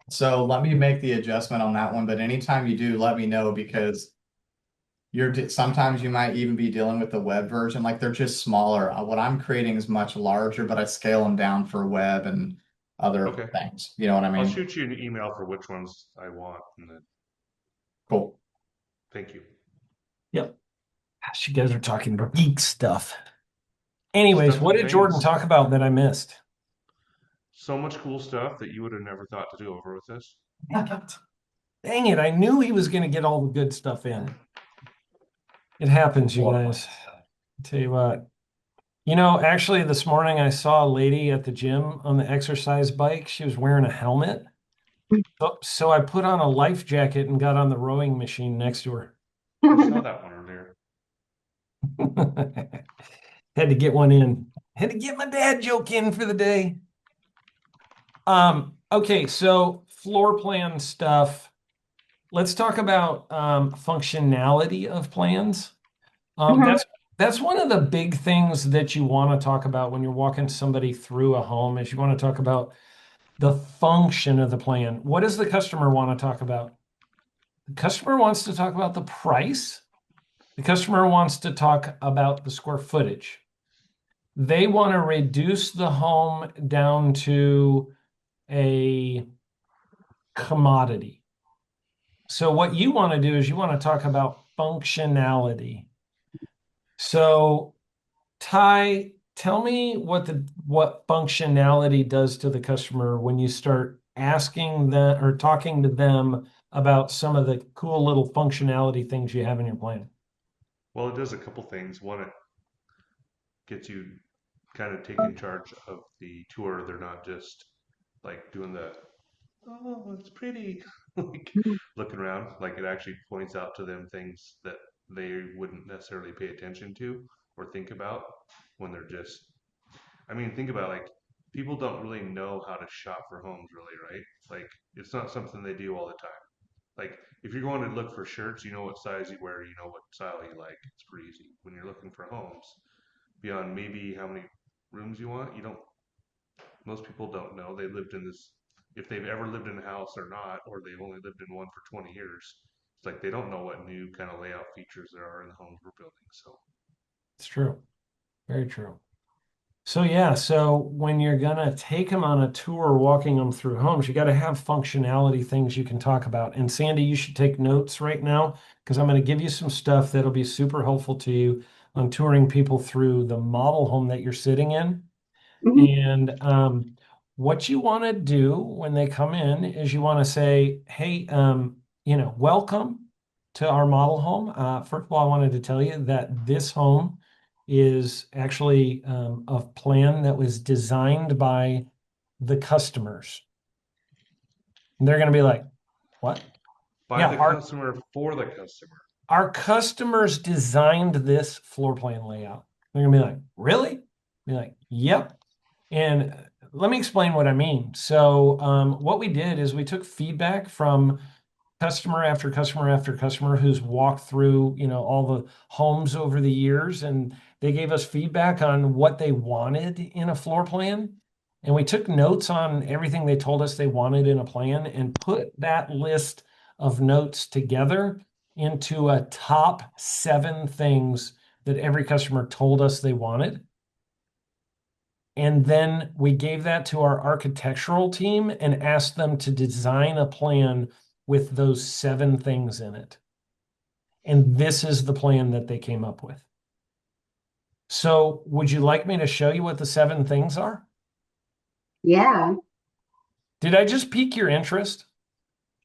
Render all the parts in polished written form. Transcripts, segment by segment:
So let me make the adjustment on that one. But anytime you do, let me know because sometimes you might even be dealing with the web version. Like they're just smaller. What I'm creating is much larger, but I scale them down for web and other Okay. things. You know what I I'll mean? shoot you an email for which ones I want, and then Cool. thank you. Yep. Gosh, you guys are talking about geek stuff. Anyways, Stuff what and did Jordan things. talk about that I missed? So much cool stuff that you would have never thought to do over with this. Dang it. Dang it. I knew he was going to get all the good stuff in. It happens, you guys. Tell you what. Actually, this morning I saw a lady at the gym on the exercise bike. She was wearing a helmet. So I put on a life jacket and got on the rowing machine next to her. I saw that one earlier. Had to get one in. Had to get my dad joke in for the day. Okay, so floor plan stuff. Let's talk about functionality of plans. Um, Mhm. that's that's one of the big things that you want to talk about when you're walking somebody through a home is you want to talk about the function of the plan. What does the customer want to talk about? The customer wants to talk about the price. The customer wants to talk about the square footage. They want to reduce the home down to a commodity. So what you want to do is you want to talk about functionality. So Ty, tell me what functionality does to the customer when you start asking them or talking to them about some of the cool little functionality things you have in your plan. Well, it does a couple things. One, it gets you kind of taking charge of the tour. They're not just like doing the, oh, it's pretty, like looking around. Like it actually points out to them things that they wouldn't necessarily pay attention to or think about when they're just, I mean, think about like people don't really know how to shop for homes, really, right? Like it's not something they do all the time. Like if you're going to look for shirts, you know what size you wear, you know what style you like. It's pretty easy. When you're looking for homes, beyond maybe how many rooms you want, you don't. Most people don't know. They lived in this, if they've ever lived in a house or not, or they've only lived in one for 20 years. It's like they don't know what new kind of layout features there are in the homes we're building. So It's true. Very true. So yeah, so when you're gonna take them on a tour, walking them through homes, you got to have functionality things you can talk about. And Sandy, you should take notes right now because I'm going to give you some stuff that'll be super helpful to you on touring people through the model home that you're sitting in. Mhm. And what you want to do when they come in is you want to say, "Hey, welcome to our model home." First of all, I wanted to tell you that this home is actually a plan that was designed by the customers. And they're going to be like, "What?" by Yeah, the customer for the customer. our customers designed this floor plan layout. They're going to be like, "Really?" Be like, "Yep." And let me explain what I mean. So, what we did is we took feedback from customer after customer after customer who's walked through, all the homes over the years, and they gave us feedback on what they wanted in a floor plan. And we took notes on everything they told us they wanted in a plan and put that list of notes together into a top 7 things that every customer told us they wanted. And then we gave that to our architectural team and asked them to design a plan with those 7 things in it. And this is the plan that they came up with. So, would you like me to show you what the 7 things are? Yeah. Did I just pique your interest?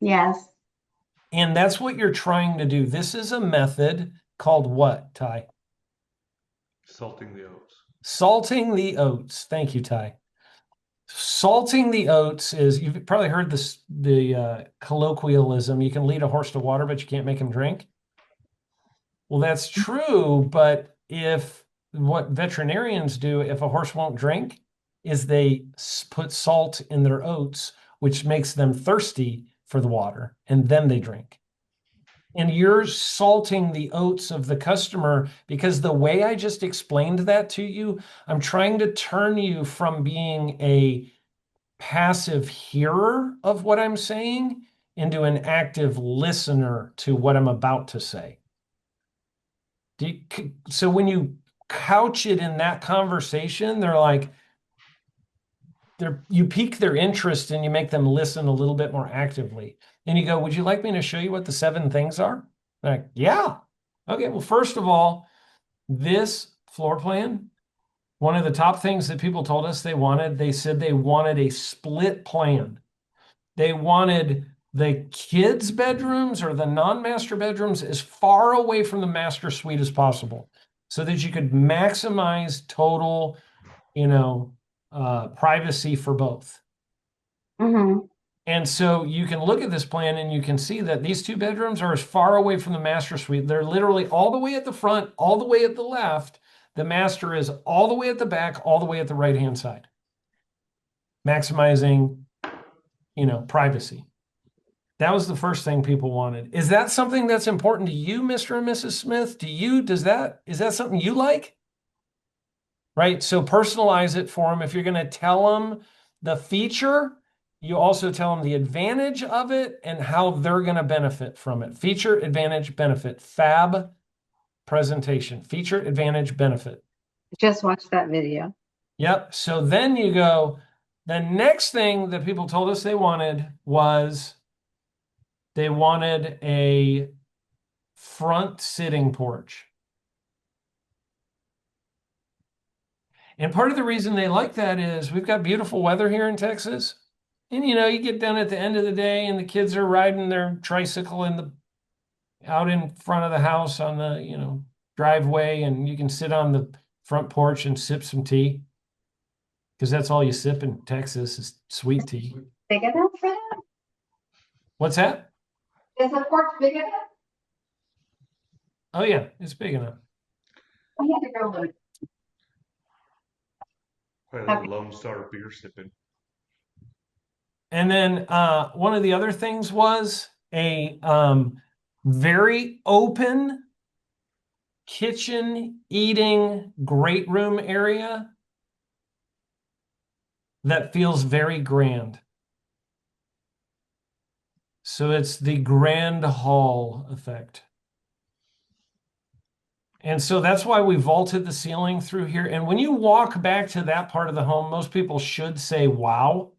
Yes. And that's what you're trying to do. This is a method called what, Ty? Salting the oats. Salting the oats. Thank you, Ty. Salting the oats is, you've probably heard the colloquialism, you can lead a horse to water, but you can't make him drink. Well, that's true, but if what veterinarians do if a horse won't drink is they put salt in their oats, which makes them thirsty for the water, and then they drink. And you're salting the oats of the customer because the way I just explained that to you, I'm trying to turn you from being a passive hearer of what I'm saying into an active listener to what I'm about to say. So when you couch it in that conversation, you pique their interest and you make them listen a little bit more actively. And you go, would you like me to show you what the 7 things are? They're like, yeah. Okay, well, first of all, this floor plan, one of the top things that people told us they said they wanted a split plan. They wanted the kids' bedrooms or the non-master bedrooms as far away from the master suite as possible so that you could maximize total, privacy for both. Mm-hmm. And so you can look at this plan and you can see that these 2 bedrooms are as far away from the master suite. They're literally all the way at the front, all the way at the left. The master is all the way at the back, all the way at the right-hand side. Maximizing, privacy. That was the first thing people wanted. Is that something that's important to you, Mr. and Mrs. Smith? Is that something you like? Right? So personalize it for them. If you're going to tell them the feature, you also tell them the advantage of it and how they're going to benefit from it. Feature, advantage, benefit. FAB presentation. Feature, advantage, benefit. Just watched that video. Yep. So then you go, the next thing that people told us they wanted was they wanted a front sitting porch. And part of the reason they like that is we've got beautiful weather here in Texas. And you get down at the end of the day and the kids are riding their tricycle out in front of the house on the, driveway, and you can sit on the front porch and sip some tea. Because that's all you sip in Texas is sweet tea. Big enough for that? What's that? Is the porch big enough? Oh yeah, it's big enough. I had to go look. Probably Lone Star beer sipping. And then one of the other things was a very open kitchen eating great room area that feels very grand. So it's the grand hall effect. And so that's why we vaulted the ceiling through here. And when you walk back to that part of the home, most people should say, wow.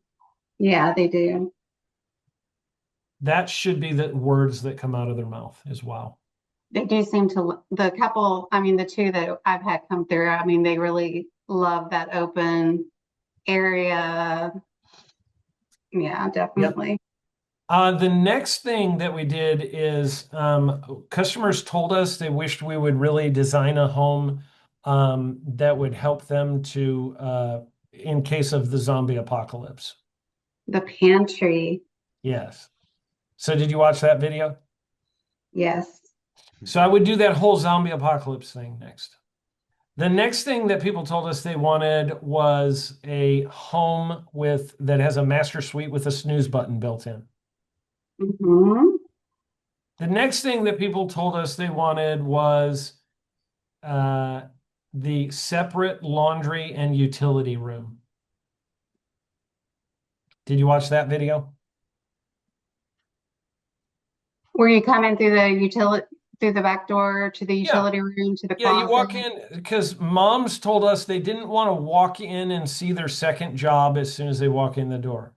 Yeah, they do. That should be the words that come out of their mouth is wow. They do seem to, the couple, the 2 that I've had come through, they really love that open area. Yeah, definitely. The next thing that we did is customers told us they wished we would really design a home that would help them to, in case of the zombie apocalypse. The pantry. Yes. So did you watch that video? Yes. So I would do that whole zombie apocalypse thing next. The next thing that people told us they wanted was a home that has a master suite with a snooze button built in. Mm-hmm. The next thing that people told us they wanted was the separate laundry and utility room. Did you watch that video? Were you coming through the back door to the utility room, to the Yeah, you closet? walk in because moms told us they didn't want to walk in and see their second job as soon as they walk in the door.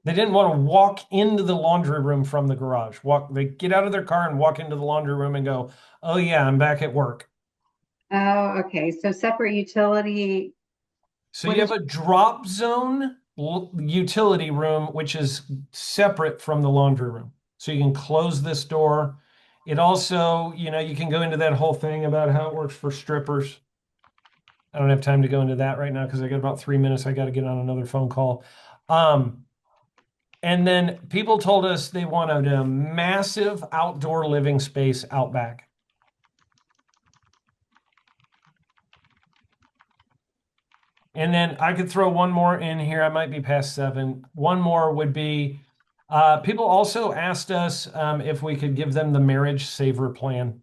They didn't want to walk into the laundry room from the garage. They get out of their car and walk into the laundry room and go, oh yeah, I'm back at work. Oh, okay. So separate utility. So you have a drop zone utility room, which is separate from the laundry room. So you can close this door. It also, you can go into that whole thing about how it works for strippers. I don't have time to go into that right now because I got about 3 minutes. I got to get on another phone call. And then people told us they wanted a massive outdoor living space out back. And then I could throw one more in here. I might be past 7. One more would be, people also asked us if we could give them the marriage saver plan.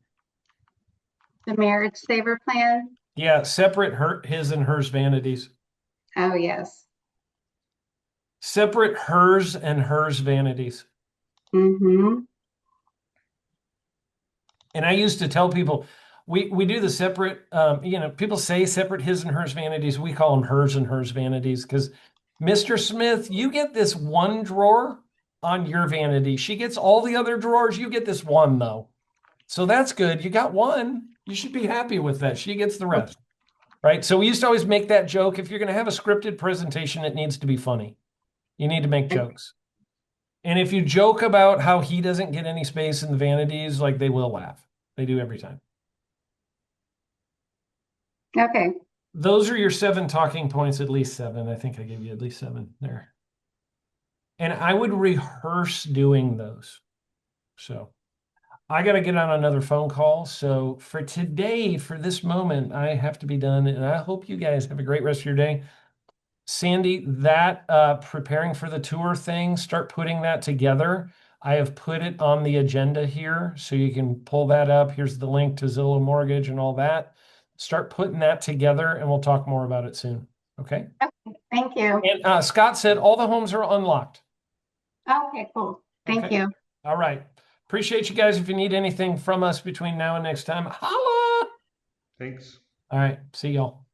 The marriage saver plan? Yeah, separate his and hers vanities. Oh, yes. Separate hers and hers vanities. Mm-hmm. And I used to tell people, we do the separate, people say separate his and hers vanities. We call them hers and hers vanities because Mr. Smith, you get this one drawer on your vanity. She gets all the other drawers. You get this one though. So that's good. You got one. You should be happy with that. She gets the rest. Right. So we used to always make that joke. If you're going to have a scripted presentation, it needs to be funny. You need to make jokes. And if you joke about how he doesn't get any space in the vanities, like they will laugh. They do every time. Okay. Those are your 7 talking points, at least 7. I think I gave you at least 7 there. And I would rehearse doing those. So I got to get on another phone call. So for today, for this moment, I have to be done. And I hope you guys have a great rest of your day. Sandy, that preparing for the tour thing, start putting that together. I have put it on the agenda here, so you can pull that up. Here's the link to Zillow Mortgage and all that. Start putting that together, and we'll talk more about it soon. Okay? Thank you. And Scott said all the homes are unlocked. Okay, cool. Thank Okay. you. All right. Appreciate you guys. If you need anything from us between now and next time, holla! Thanks. All right. See y'all.